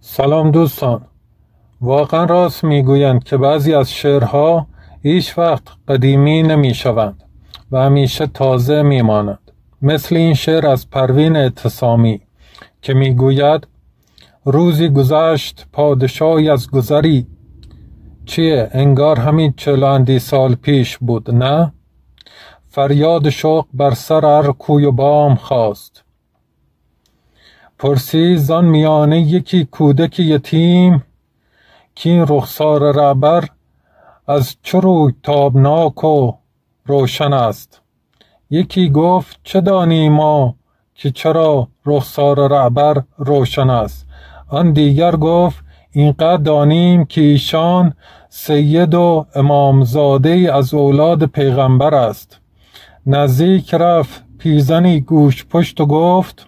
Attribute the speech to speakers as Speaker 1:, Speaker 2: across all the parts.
Speaker 1: سلام دوستان. واقعا راست میگویند که بعضی از شعرها هیچ وقت قدیمی نمیشوند و همیشه تازه میمانند. مثل این شعر از پروین اعتصامی که میگوید روزی گذشت پادشاهی از گذری، چیه انگار همین 40 سال پیش بود نه؟ فریاد شوق بر سر هر کوی و بام خاست. پرسید زان میانه یکی کودک یتیم، کین رخسار رهبر از چه روی تابناک و روشن است. یکی گفت چه دانیم ما که چرا رخسار رهبر روشن است. آن دیگر گفت اینقدر دانیم که ایشان سید و امامزاده از اولاد پیغمبر است. نزدیک رفت پیرزنی گوش پشت و گفت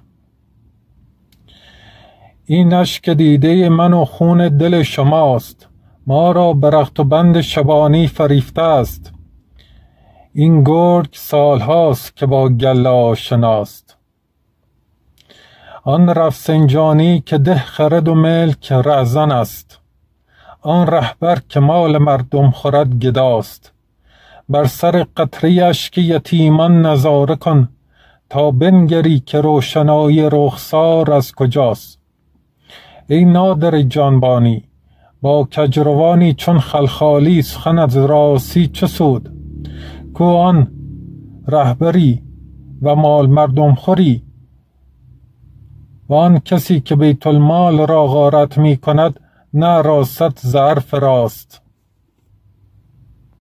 Speaker 1: این اشک دیده من و خون دل شماست، ما را به رخت و بند شبانی فریفته است. این گرگ سالهاست که با گله آشناست. آن رفسنجانی که ده خرد و ملک رهزن است، آن رهبر که مال مردم خورد گداست. بر سر قطره اشک یتیمان نظاره کن، تا بنگری که روشنایی رخسار از کجاست. ای نادر جانبانی، با کجروانی چون خلخالی سخن از راستی چه سود؟ کو آن رهبری و مال مردم خوری، و آن کسی که بیت المال را غارت می کند نه راست ظرف راست.